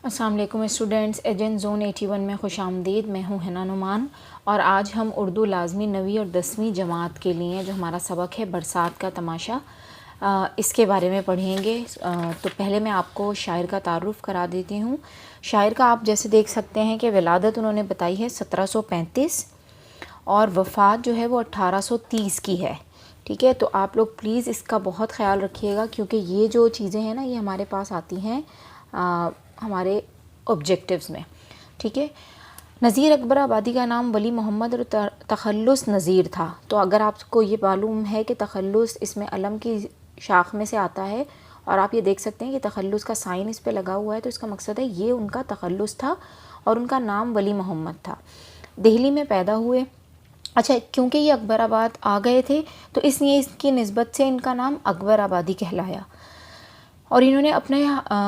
अस्सलाम वालेकुम students, agent zone 81 में खुश आमदीद। मैं हूँ हिना नुमान और आज हम उर्दू लाजमी 9वीं और 10वीं जमात के लिए जो हमारा सबक है बरसात का तमाशा, इसके बारे में पढ़ेंगे। तो पहले मैं आपको शायर का तारुफ़ करा देती हूँ। शायर का आप जैसे देख सकते हैं कि विलादत उन्होंने बताई है 1735 और वफ़ात जो है वो 1830 की है। ठीक है, तो आप लोग प्लीज़ इसका बहुत ख़्याल रखिएगा क्योंकि ये जो चीज़ें हैं ना, ये हमारे पास आती हैं हमारे ऑब्जेक्टिव्स में। ठीक है, नज़ीर अकबर आबादी का नाम वली मोहम्मद और तखल्लुस नज़ीर था। तो अगर आपको ये मालूम है कि तखल्लुस इसमें अलम की शाख में से आता है और आप ये देख सकते हैं कि तखल्लुस का साइन इस पे लगा हुआ है, तो इसका मकसद है ये उनका तखल्लुस था और उनका नाम वली मोहम्मद था। दिल्ली में पैदा हुए। अच्छा, क्योंकि ये अकबराबाद आ गए थे तो इसलिए इसकी निस्बत से इनका नाम अकबर आबादी कहलाया और इन्होंने अपने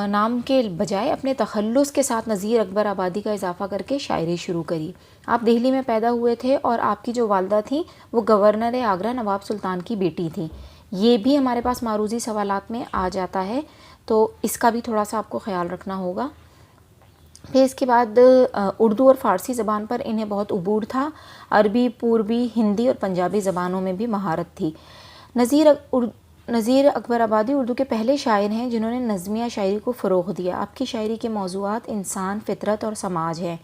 नाम के बजाय अपने तखल्लुस के साथ नज़ीर अकबर आबादी का इजाफ़ा करके शायरी शुरू करी। आप दिल्ली में पैदा हुए थे और आपकी जो वालदा थी वो गवर्नर आगरा नवाब सुल्तान की बेटी थी। ये भी हमारे पास मारूज़ी सवालात में आ जाता है, तो इसका भी थोड़ा सा आपको ख़्याल रखना होगा। फिर इसके बाद उर्दू और फ़ारसी ज़बान पर इन्हें बहुत उबूर था। अरबी, पूर्वी, हिंदी और पंजाबी ज़बानों में भी महारत थी। नज़ीर अकबर आबादी उर्दू के पहले शायर हैं जिन्होंने नज़्मिया शायरी को फ़रोग़ दिया। आपकी शायरी के मौज़ूआत इंसान, फ़ितरत और समाज है।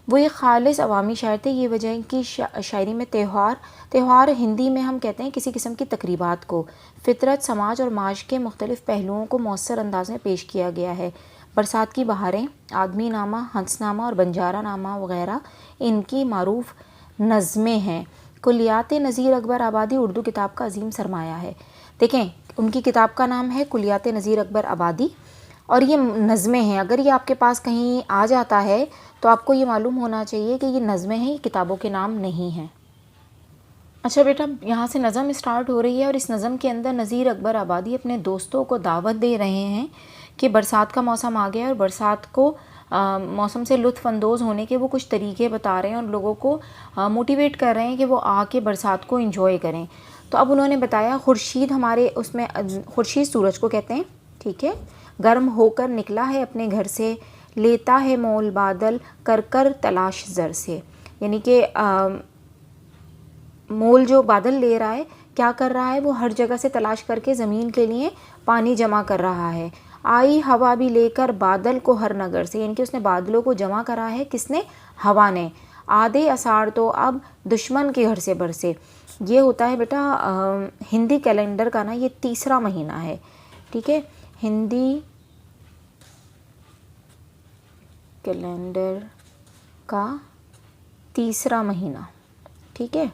वो एक ख़ालिस अवामी शायर थे। ये वजह है कि शायरी में त्यौहार हिंदी में हम कहते हैं किसी किस्म की तकरीबात को, फ़ितरत, समाज और माश के मुख्तलिफ़ पहलुओं को मौसर अंदाज में पेश किया गया है। बरसात की बहारें, आदमी नामा, हंसनामा और बंजारा नामा वग़ैरह इनकी मारूफ़ नज़में हैं। कुलियात नज़ीर अकबर आबादी उर्दू किताब का अजीम सरमाया है। देखें, उनकी किताब का नाम है कुलियात नज़ीर अकबर आबादी और ये नज़में हैं। अगर ये आपके पास कहीं आ जाता है तो आपको ये मालूम होना चाहिए कि ये नज़में हैं, ये किताबों के नाम नहीं हैं। अच्छा बेटा, यहाँ से नज़म स्टार्ट हो रही है और इस नज़म के अंदर नज़ीर अकबर आबादी अपने दोस्तों को दावत दे रहे हैं कि बरसात का मौसम आ गया और बरसात को मौसम से लुत्फ़अंदोज़ होने के वो कुछ तरीके बता रहे हैं और लोगों को मोटिवेट कर रहे हैं कि वो आके बरसात को एंजॉय करें। तो अब उन्होंने बताया, खुर्शीद हमारे उसमें खुर्शीद सूरज को कहते हैं। ठीक है, गर्म होकर निकला है अपने घर से, लेता है मोल बादल कर कर तलाश ज़र से। यानी कि मोल जो बादल ले रहा है, क्या कर रहा है, वो हर जगह से तलाश करके ज़मीन के लिए पानी जमा कर रहा है। आई हवा भी लेकर बादल को हर नगर से, यानी कि उसने बादलों को जमा करा है, किसने, हवा ने। आधे असाड़ तो अब दुश्मन के घर से बरसे। ये होता है बेटा हिंदी कैलेंडर का ना, ये तीसरा महीना है। ठीक है, हिंदी कैलेंडर का तीसरा महीना। ठीक है।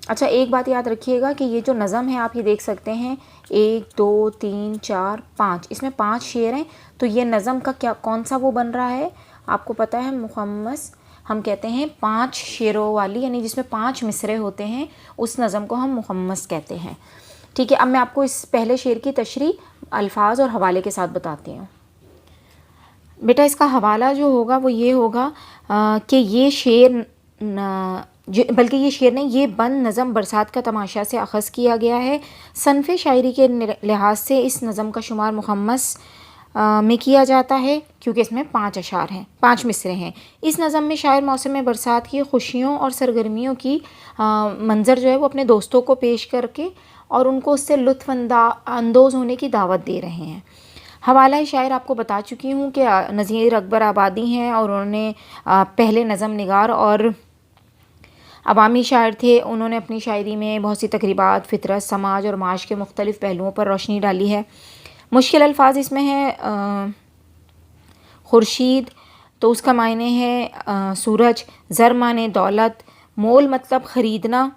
अच्छा, एक बात याद रखिएगा कि ये जो नज़म है आप ये देख सकते हैं 1 2 3 4 5, इसमें 5 शेर हैं। तो ये नज़म का क्या कौन सा वो बन रहा है आपको पता है, मुखम्मस हम कहते हैं 5 शेरों वाली, यानी जिसमें 5 मिसरे होते हैं, उस नज़म को हम मुखम्मस कहते हैं। ठीक है, अब मैं आपको इस पहले शेर की तशरीह अल्फाज और हवाले के साथ बताती हूँ। बेटा, इसका हवाला जो होगा वो ये होगा कि ये शेर बल्कि ये शेर नहीं, ये बंद नज़म बरसात का तमाशा से अख़ज़ किया गया है। सनफ़े शायरी के लिहाज से इस नज़म का शुमार मुखम्मस में किया जाता है क्योंकि इसमें 5 अशार हैं, 5 मिसरे हैं। इस नज़म में शायर मौसम बरसात की खुशियों और सरगर्मियों की मंज़र जो है वो अपने दोस्तों को पेश करके और उनको उससे लुत्फ़अंदोज़ होने की दावत दे रहे हैं। हवाला शायर आपको बता चुकी हूँ कि नज़ीर अकबर आबादी हैं और उन्होंने पहले नज़म निगार और अवामी शायर थे। उन्होंने अपनी शायरी में बहुत सी तकरीबात, फ़ितरत, समाज और माश के मुख्तलिफ़ पहलुओं पर रोशनी डाली है। मुश्किल अल्फाज इसमें है खुर्शीद, तो उसका मायने है सूरज, ज़र माने दौलत, मोल मतलब ख़रीदना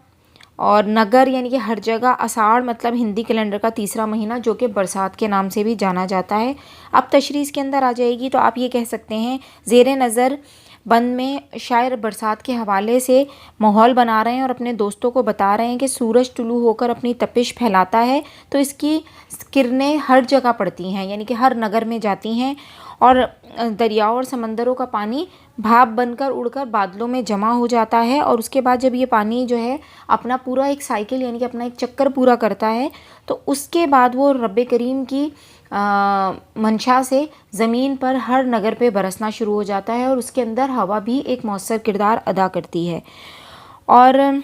और नगर यानी कि हर जगह, असाड़ मतलब हिंदी कैलेंडर का तीसरा महीना जो कि बरसात के नाम से भी जाना जाता है। अब तशरीह के अंदर आ जाएगी तो आप ये कह सकते हैं, ज़ेरे नज़र बंद में शायर बरसात के हवाले से माहौल बना रहे हैं और अपने दोस्तों को बता रहे हैं कि सूरज टुलू होकर अपनी तपिश फैलाता है तो इसकी किरणें हर जगह पड़ती हैं, यानी कि हर नगर में जाती हैं और दरियाओं और समंदरों का पानी भाप बनकर उड़कर बादलों में जमा हो जाता है और उसके बाद जब ये पानी जो है अपना पूरा एक साइकिल यानी कि अपना एक चक्कर पूरा करता है तो उसके बाद वो रब्बे करीम की मंशा से ज़मीन पर हर नगर पे बरसना शुरू हो जाता है और उसके अंदर हवा भी एक मौसर किरदार अदा करती है। और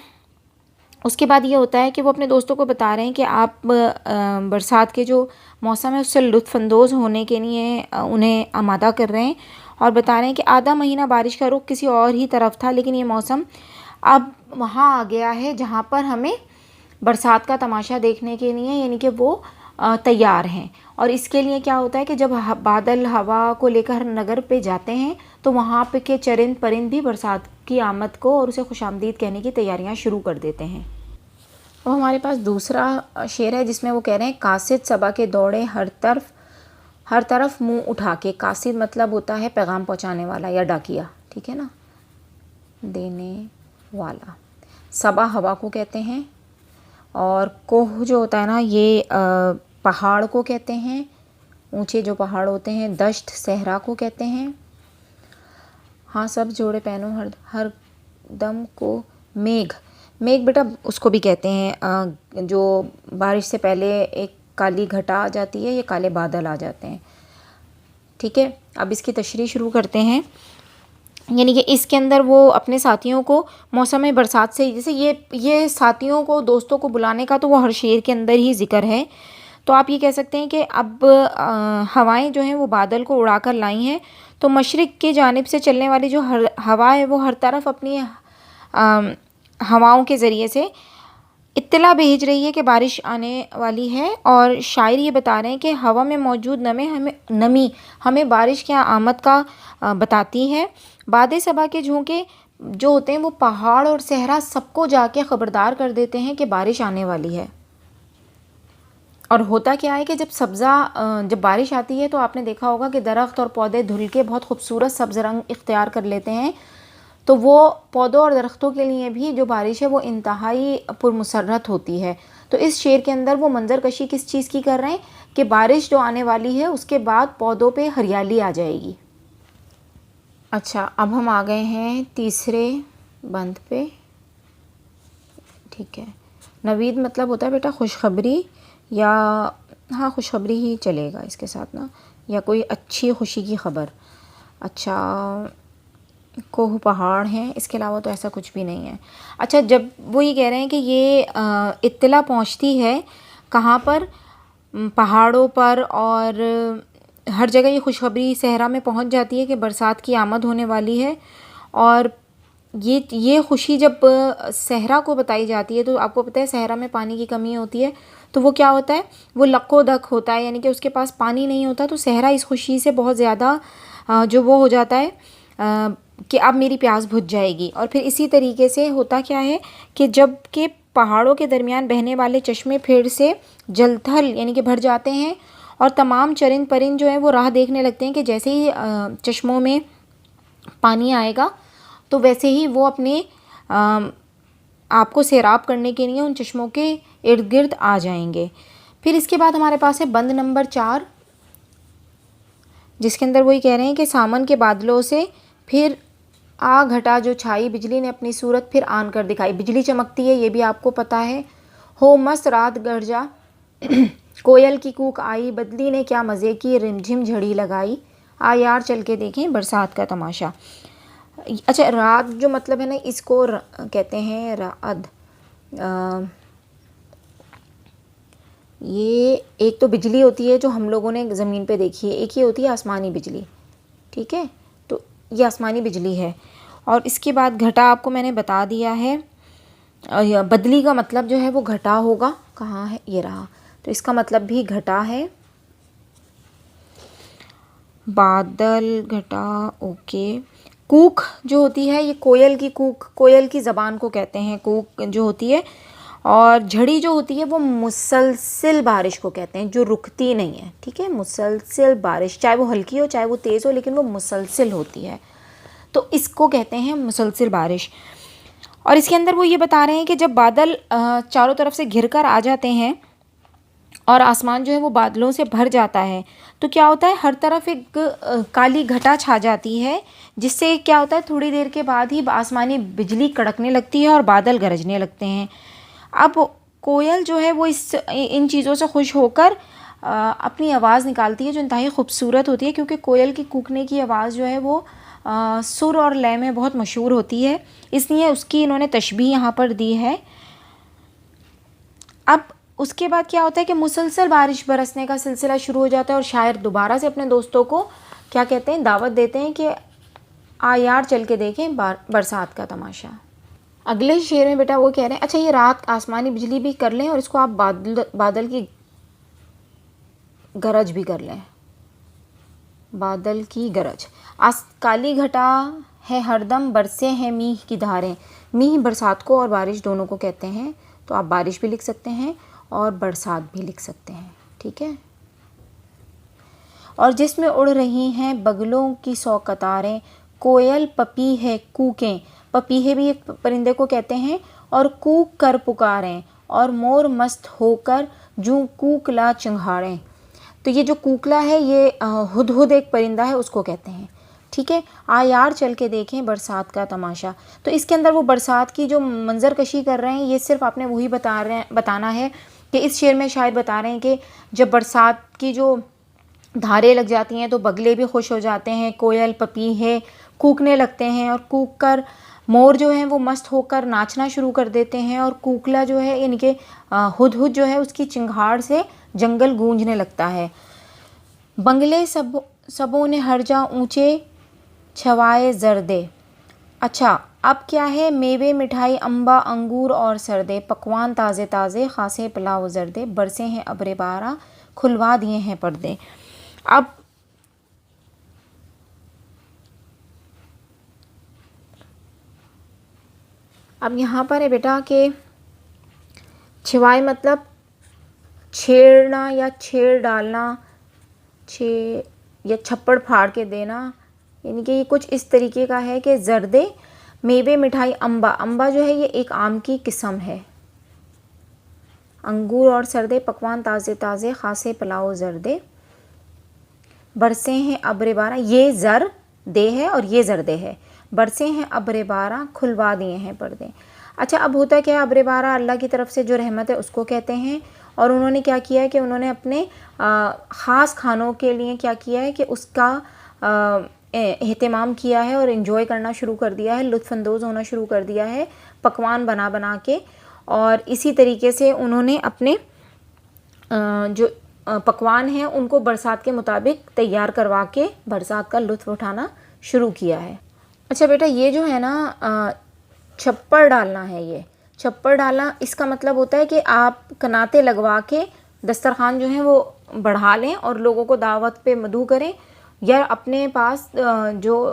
उसके बाद ये होता है कि वो अपने दोस्तों को बता रहे हैं कि आप बरसात के जो मौसम है उससे लुत्फ़अंदोज़ होने के लिए उन्हें आमादा कर रहे हैं और बता रहे हैं कि आधा महीना बारिश का रुख किसी और ही तरफ था, लेकिन ये मौसम अब वहाँ आ गया है जहाँ पर हमें बरसात का तमाशा देखने के लिए, यानी कि वो तैयार हैं। और इसके लिए क्या होता है कि जब बादल हवा को लेकर नगर पे जाते हैं तो वहाँ पे के चरिंद परिंद भी बरसात की आमद को और उसे खुशामदीद कहने की तैयारियाँ शुरू कर देते हैं। और हमारे पास दूसरा शेर है जिसमें वो कह रहे हैं, कासिद सबा के दौड़े हर तरफ मुंह उठा के। कासिद मतलब होता है पैगाम पहुँचाने वाला या डाकिया, ठीक है ना, देने वाला। सबा हवा को कहते हैं और कोह जो होता है ना ये पहाड़ को कहते हैं, ऊंचे जो पहाड़ होते हैं। दश्त सहरा को कहते हैं। हाँ सब जोड़े पहनो हर दम को। मेघ बेटा उसको भी कहते हैं जो बारिश से पहले एक काली घटा आ जाती है, ये काले बादल आ जाते हैं, ठीक है। अब इसकी तशरीह शुरू करते हैं। यानी कि इसके अंदर वो अपने साथियों को मौसम बरसात से, जैसे ये साथियों को दोस्तों को बुलाने का तो वो हर शेर के अंदर ही जिक्र है। तो आप ये कह सकते हैं कि अब हवाएं जो हैं वो बादल को उड़ा कर लाई हैं। तो मशरिक़ की जानिब से चलने वाली जो हवा है वो हर तरफ अपनी हवाओं के ज़रिए से इत्तला भेज रही है कि बारिश आने वाली है। और शायर ये बता रहे हैं कि हवा में मौजूद नमी हमें बारिश की आमद का बताती है। बादे सबा के झोंके जो होते हैं वो पहाड़ और सहरा सबको जाके ख़बरदार कर देते हैं कि बारिश आने वाली है। और होता क्या है कि जब बारिश आती है तो आपने देखा होगा कि दरख्त और पौधे धुल के बहुत खूबसूरत सब्ज़ रंग इख्तियार कर लेते हैं। तो वो पौधों और दरख्तों के लिए भी जो बारिश है वो इंतहाई पुरमसरत होती है। तो इस शेर के अंदर वो मंजर कशी किस चीज़ की कर रहे हैं कि बारिश जो आने वाली है उसके बाद पौधों पे हरियाली आ जाएगी। अच्छा, अब हम आ गए हैं तीसरे बंद पे, ठीक है। नवीद मतलब होता है बेटा खुशखबरी, या हाँ खुशखबरी ही चलेगा इसके साथ ना, या कोई अच्छी खुशी की खबर। अच्छा, कोह पहाड़ हैं, इसके अलावा तो ऐसा कुछ भी नहीं है। अच्छा, जब वो ये कह रहे हैं कि ये इत्तला पहुंचती है कहाँ पर, पहाड़ों पर, और हर जगह ये खुशखबरी सहरा में पहुंच जाती है कि बरसात की आमद होने वाली है। और ये खुशी जब सहरा को बताई जाती है तो आपको पता है सहरा में पानी की कमी होती है, तो वो क्या होता है, वो लक्को दक होता है, यानी कि उसके पास पानी नहीं होता। तो सहरा इस खुशी से बहुत ज़्यादा जो वो हो जाता है कि अब मेरी प्यास बुझ जाएगी। और फिर इसी तरीके से होता क्या है कि जब के पहाड़ों के दरमियान बहने वाले चश्मे फिर से जलथल यानी कि भर जाते हैं और तमाम चरिंद परिंद जो हैं वो राह देखने लगते हैं कि जैसे ही चश्मों में पानी आएगा तो वैसे ही वो अपने आपको सैराब करने के लिए उन चश्मों के इर्द गिर्द आ जाएंगे। फिर इसके बाद हमारे पास है बंद नंबर 4, जिसके अंदर वही कह रहे हैं कि सामन के बादलों से फिर आ घटा जो छाई, बिजली ने अपनी सूरत फिर आन कर दिखाई। बिजली चमकती है, ये भी आपको पता है। हो मस्त रात गरजा कोयल की कूक आई, बदली ने क्या मज़े की रिमझिम झड़ी लगाई। आ यार चल के देखें बरसात का तमाशा। अच्छा, रात जो मतलब है ना, इसको कहते हैं राअद। ये एक तो बिजली होती है जो हम लोगों ने ज़मीन पे देखी है, एक ही होती है आसमानी बिजली, ठीक है। तो ये आसमानी बिजली है। और इसके बाद घटा आपको मैंने बता दिया है। बदली का मतलब जो है वो घटा होगा, कहाँ है, ये रहा। तो इसका मतलब भी घटा है, बादल घटा, ओके। कूक जो होती है ये कोयल की कूक, कोयल की ज़बान को कहते हैं कूक जो होती है। और झड़ी जो होती है वो मुसलसिल बारिश को कहते हैं, जो रुकती नहीं है, ठीक है। मुसलसिल बारिश, चाहे वो हल्की हो चाहे वो तेज़ हो, लेकिन वो मुसलसिल होती है, तो इसको कहते हैं मुसलसिल बारिश। और इसके अंदर वो ये बता रहे हैं कि जब बादल चारों तरफ से घिर कर आ जाते हैं और आसमान जो है वो बादलों से भर जाता है, तो क्या होता है, हर तरफ एक काली घटा छा जाती है, जिससे क्या होता है, थोड़ी देर के बाद ही आसमानी बिजली कड़कने लगती है और बादल गरजने लगते हैं। अब कोयल जो है वो इन चीज़ों से खुश होकर अपनी आवाज़ निकालती है जो इंतहाई खूबसूरत होती है, क्योंकि कोयल की कूकने की आवाज़ जो है वो सुर और लय में बहुत मशहूर होती है, इसलिए उसकी इन्होंने तशबीह यहाँ पर दी है। अब उसके बाद क्या होता है कि मुसलसल बारिश बरसने का सिलसिला शुरू हो जाता है और शायर दोबारा से अपने दोस्तों को क्या कहते हैं, दावत देते हैं कि आ यार चल के देखें बरसात का तमाशा। अगले शेर में बेटा वो कह रहे हैं, अच्छा ये रात आसमानी बिजली भी कर लें और इसको आप बादल की गरज भी कर लें, बादल की गरज। काली घटा है हरदम, बरसे हैं मीह की धारें। मीह बरसात को और बारिश दोनों को कहते हैं, तो आप बारिश भी लिख सकते हैं और बरसात भी लिख सकते हैं, ठीक है। और जिसमें उड़ रही हैं बगलों की 100 कतारें, कोयल पपी है कूकें। पपीहे भी एक परिंदे को कहते हैं। और कूक कर पुकारें, और मोर मस्त होकर जूं कूकला चिंघाड़ें। तो ये जो कूकला है ये हुदहुद एक परिंदा है, उसको कहते हैं, ठीक है। आ यार चल के देखें बरसात का तमाशा। तो इसके अंदर वो बरसात की जो मंजर कशी कर रहे हैं, ये सिर्फ आपने वही बताना है कि इस शेर में शायद बता रहे हैं कि जब बरसात की जो धारें लग जाती हैं तो बगले भी खुश हो जाते हैं, कोयल पपीहे कूकने लगते हैं, और कूक कर मोर जो हैं वो मस्त होकर नाचना शुरू कर देते हैं, और कूकला जो है यानी कि हुदहुद जो है उसकी चिंगाड़ से जंगल गूंजने लगता है। बंगले सबों ने हर जा ऊंचे छवाए जर्दे। अच्छा अब क्या है, मेवे मिठाई अम्बा अंगूर और सरदे, पकवान ताज़े ताज़े खासे पुलाव जर्दे, बरसे हैं अब्रे बारा खुलवा दिए हैं पर्दे। अब यहाँ पर है बेटा कि छिवाए मतलब छेड़ना या छेड़ डालना, या छप्पड़ फाड़ के देना, यानी कि ये कुछ इस तरीके का है कि जर्दे मेवे मिठाई अम्बा, अम्बा जो है ये एक आम की किस्म है, अंगूर और सरदे पकवान ताज़े ताज़े खासे पुलाव जर्दे, बरसे हैं अब्रे बारा, ये जर दे है और ये जर्दे है, बरसे हैं अब्रे बारा खुलवा दिए हैं पर्दे। अच्छा अब होता क्या है, अब्रे बारा अल्लाह की तरफ से जो रहमत है उसको कहते हैं, और उन्होंने क्या किया है कि उन्होंने अपने ख़ास खानों के लिए क्या किया है कि उसका एहतमाम किया है और इन्जॉय करना शुरू कर दिया है, लुत्फ़अंदोज़ होना शुरू कर दिया है पकवान बना बना के, और इसी तरीके से उन्होंने अपने जो पकवान हैं उनको बरसात के मुताबिक तैयार करवा के बरसात का लुत्फ़ उठाना शुरू किया है। अच्छा बेटा ये जो है ना छप्पर डालना है, ये छप्पर डालना इसका मतलब होता है कि आप कनाते लगवा के दस्तरखान जो है वो बढ़ा लें और लोगों को दावत पे मदऊ करें, या अपने पास जो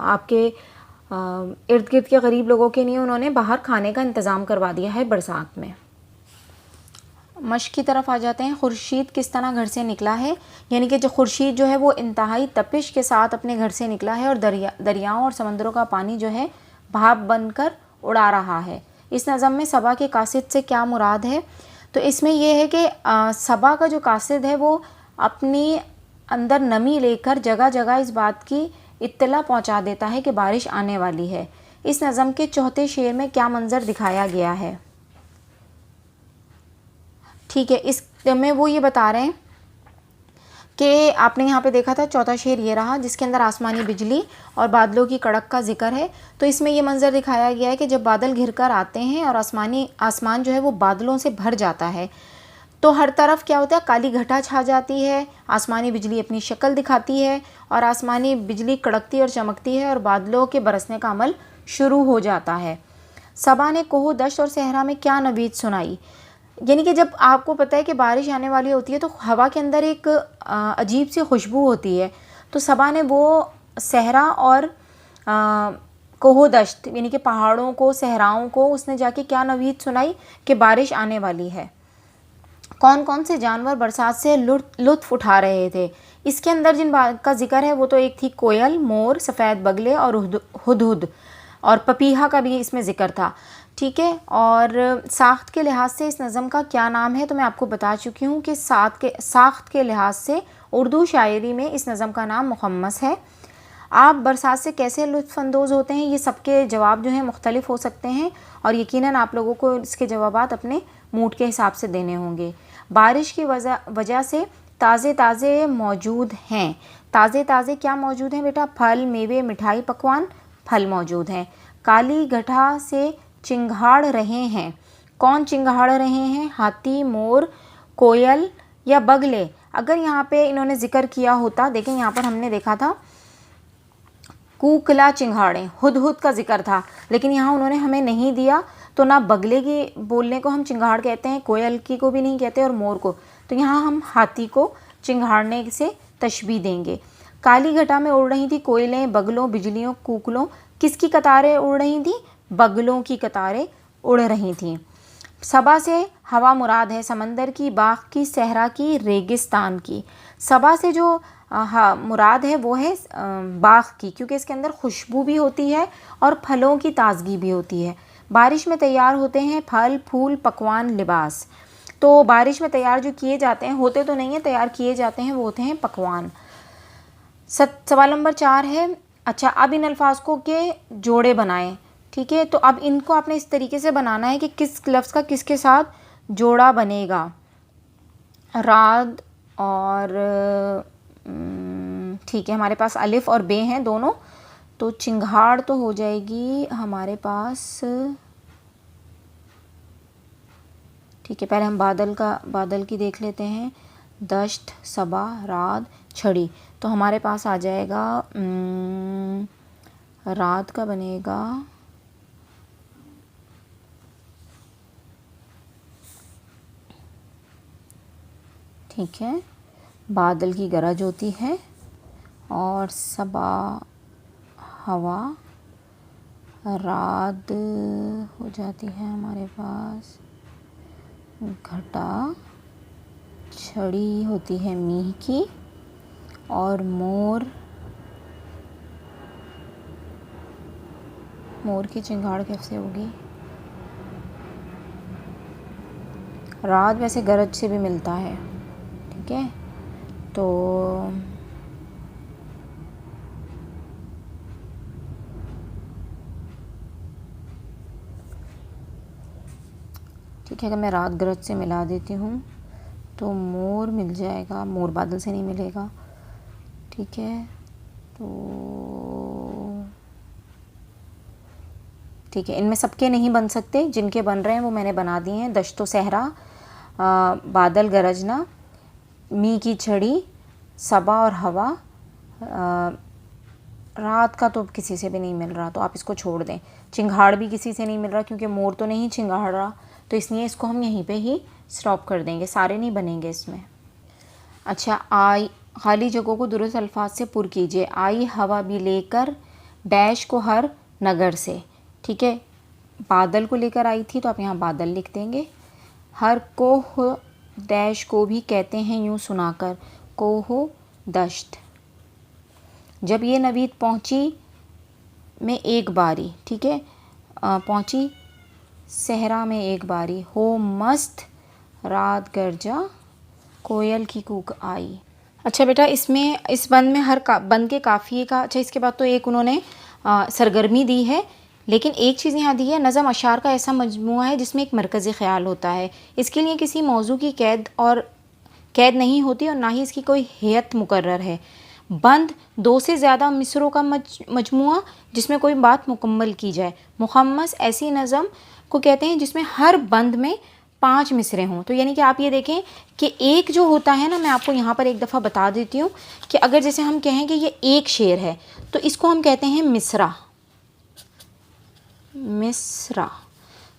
आपके इर्द गिर्द के गरीब लोगों के लिए उन्होंने बाहर खाने का इंतज़ाम करवा दिया है बरसात में। मश्क की तरफ आ जाते हैं। खुर्शीद किस तरह घर से निकला है, यानी कि जो खुर्शीद जो है वो इंतहाई तपिश के साथ अपने घर से निकला है और दरियाओं और समंदरों का पानी जो है भाप बनकर उड़ा रहा है। इस नज़म में सबा के कासिद से क्या मुराद है, तो इसमें यह है कि सबा का जो कासिद है वो अपनी अंदर नमी लेकर जगह जगह इस बात की इत्तला पहुंचा देता है कि बारिश आने वाली है। इस नज़म के चौथे शेर में क्या मंजर दिखाया गया है, ठीक है, इसमें वो ये बता रहे हैं कि आपने यहाँ पे देखा था चौथा शेर ये रहा जिसके अंदर आसमानी बिजली और बादलों की कड़क का जिक्र है। तो इसमें ये मंजर दिखाया गया है कि जब बादल घिर कर आते हैं और आसमान जो है वो बादलों से भर जाता है तो हर तरफ क्या होता है, काली घटा छा जाती है, आसमानी बिजली अपनी शक्ल दिखाती है और आसमानी बिजली कड़कती और चमकती है और बादलों के बरसने का अमल शुरू हो जाता है। सबा ने कोह दश्त और सहरा में क्या नवीद सुनाई, यानी कि जब आपको पता है कि बारिश आने वाली होती है तो हवा के अंदर एक अजीब सी खुशबू होती है, तो सबा ने वो सहरा और कोह दश्त यानी कि पहाड़ों को, सहराओं को उसने जाके क्या नवीद सुनाई कि बारिश आने वाली है। कौन कौन से जानवर बरसात से लुत्फ़ उठा रहे थे, इसके अंदर जिन बात का जिक्र है वो तो एक थी कोयल, मोर, सफ़ेद बगले और हुदहुद, और पपीहा का भी इसमें ज़िक्र था, ठीक है। और साख्त के लिहाज से इस नज़म का क्या नाम है, तो मैं आपको बता चुकी हूँ कि साख्त के लिहाज से उर्दू शायरी में इस नज़म का नाम मुखम्मस है। आप बरसात से कैसे लुत्फ़अंदोज़ होते हैं, ये सबके जवाब जो हैं मुख्तलिफ हो सकते हैं और यकीनन आप लोगों को इसके जवाबात अपने मूड के हिसाब से देने होंगे। बारिश की वजह से ताज़े ताज़े मौजूद हैं। ताज़े ताज़े क्या मौजूद हैं बेटा? फल, मेवे, मिठाई, पकवान, फल मौजूद हैं। काली घटा से चिंगाड़ रहे हैं। कौन चिंगाड़ रहे हैं? हाथी, मोर, कोयल या बगले। अगर यहाँ पे इन्होंने जिक्र किया होता, देखें यहाँ पर हमने देखा था कूकला चिंगाड़े, हुदहुद का जिक्र था, लेकिन यहाँ उन्होंने हमें नहीं दिया, तो ना बगले की बोलने को हम चिंगाड़ कहते हैं, कोयल की को भी नहीं कहते और मोर को, तो यहाँ हम हाथी को चिंगाड़ने से तशबीह देंगे। काली घटा में उड़ रही थी कोयलें, बगलों, बिजलियों, कूकलों। किसकी कतारें उड़ रही थी? बगलों की कतारें उड़ रही थीं। सबा से हवा मुराद है, समंदर की, बाग की, सहरा की, रेगिस्तान की। सबा से जो मुराद है वो है बाग की, क्योंकि इसके अंदर खुशबू भी होती है और फलों की ताजगी भी होती है। बारिश में तैयार होते हैं फल, फूल, पकवान, लिबास। तो बारिश में तैयार जो किए जाते हैं, होते तो नहीं हैं, तैयार किए जाते हैं, वो होते हैं पकवान। सवाल नंबर 4 है, अच्छा अब इन अल्फाज को के जोड़े बनाएं। ठीक है, तो अब इनको आपने इस तरीके से बनाना है कि किस लफ्ज़ का किसके साथ जोड़ा बनेगा। राद और ठीक है, हमारे पास अलिफ और बे हैं दोनों, तो चिंगाड़ तो हो जाएगी हमारे पास। ठीक है, पहले हम बादल की देख लेते हैं। दश्त, सबा, रात, छड़ी, तो हमारे पास आ जाएगा रात का बनेगा ठीक है, बादल की गरज होती है और सबा हवा, रात हो जाती है हमारे पास घटा, छड़ी होती है मीह की और मोर की चिंगाड़ कैसे होगी? रात वैसे गरज से भी मिलता है। ठीक है, तो ठीक है, अगर मैं रात गरज से मिला देती हूँ तो मोर मिल जाएगा, मोर बादल से नहीं मिलेगा। ठीक है, तो ठीक है, इनमें सबके नहीं बन सकते, जिनके बन रहे हैं वो मैंने बना दिए हैं। दश्तो सहरा, बादल गरजना, मी की छड़ी, सबा और हवा। रात का तो किसी से भी नहीं मिल रहा, तो आप इसको छोड़ दें। चिंगाड़ भी किसी से नहीं मिल रहा, क्योंकि मोर तो नहीं चिंगाड़ रहा, तो इसलिए इसको हम यहीं पे ही स्टॉप कर देंगे, सारे नहीं बनेंगे इसमें। अच्छा, आई खाली जगहों को दुरुस्त अल्फाज से पुर कीजिए। आई हवा भी लेकर डैश को हर नगर से। ठीक है, बादल को लेकर आई थी, तो आप यहाँ बादल लिख देंगे। हर कोह डैश को भी कहते हैं यूँ सुनाकर, कोह दश्त। जब ये नवीद पहुँची में एक बारी, ठीक है, पहुँची सहरा में एक बारी, हो मस्त रात गरजा, कोयल की कूक आई। अच्छा बेटा, इसमें इस बंद में हर बंद के काफ़िए का, अच्छा इसके बाद तो एक उन्होंने सरगर्मी दी है, लेकिन एक चीज़ यहाँ दी है, नज़म अशार का ऐसा मजमुआ है जिसमें एक मरकज़ी ख़्याल होता है। इसके लिए किसी मौजू की कैद नहीं होती और ना ही इसकी कोई हैत मुकर्रर है। बंद 2 से ज़्यादा मिसरों का मजमुआ जिसमें कोई बात मुकम्मल की जाए। मुखम्मस ऐसी नज़म को कहते हैं जिसमें हर बंद में 5 मिसरे हों। तो यानी कि आप ये देखें कि एक जो होता है ना, मैं आपको यहाँ पर एक दफ़ा बता देती हूँ कि अगर जैसे हम कहें कि ये एक शेर है, तो इसको हम कहते हैं मिसरा।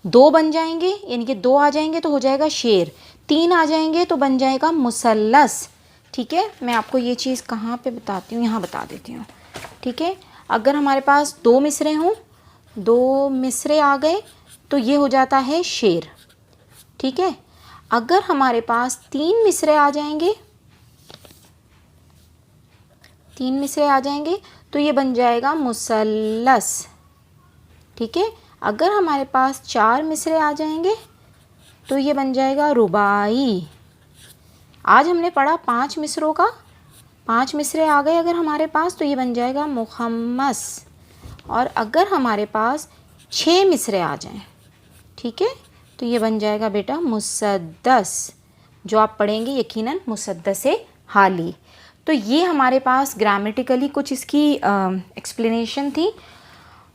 2 बन जाएंगे, यानी कि 2 आ जाएंगे तो हो जाएगा शेर, 3 आ जाएंगे तो बन जाएगा मुसल्लस। ठीक है, मैं आपको ये चीज़ कहाँ पे बताती हूँ, यहाँ बता देती हूँ। ठीक है, अगर हमारे पास 2 मिसरे हों, 2 मिसरे आ गए तो ये हो जाता है शेर। ठीक है, अगर हमारे पास 3 मिसरे आ जाएंगे, 3 मिसरे आ जाएंगे तो ये बन जाएगा मुसल्लस। ठीक है, अगर हमारे पास 4 मिसरे आ जाएंगे तो ये बन जाएगा रुबाई। आज हमने पढ़ा 5 मिसरों का, 5 मिसरे आ गए अगर हमारे पास तो ये बन जाएगा मुखम्मस। और अगर हमारे पास 6 मिसरे आ जाएं, ठीक है, तो ये बन जाएगा बेटा मुसद्दस। जो आप पढ़ेंगे यकीनन मुसद्दस हाली। तो ये हमारे पास ग्रामेटिकली कुछ इसकी एक्सप्लेनेशन थी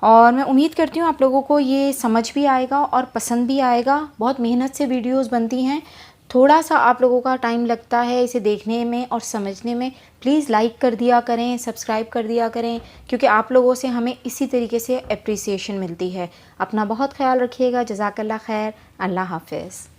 और मैं उम्मीद करती हूँ आप लोगों को ये समझ भी आएगा और पसंद भी आएगा। बहुत मेहनत से वीडियोस बनती हैं, थोड़ा सा आप लोगों का टाइम लगता है इसे देखने में और समझने में। प्लीज़ लाइक कर दिया करें, सब्सक्राइब कर दिया करें, क्योंकि आप लोगों से हमें इसी तरीके से अप्रिसिएशन मिलती है। अपना बहुत ख्याल रखिएगा। जज़ाकल्लाह खैर। अल्लाह हाफ़िज़।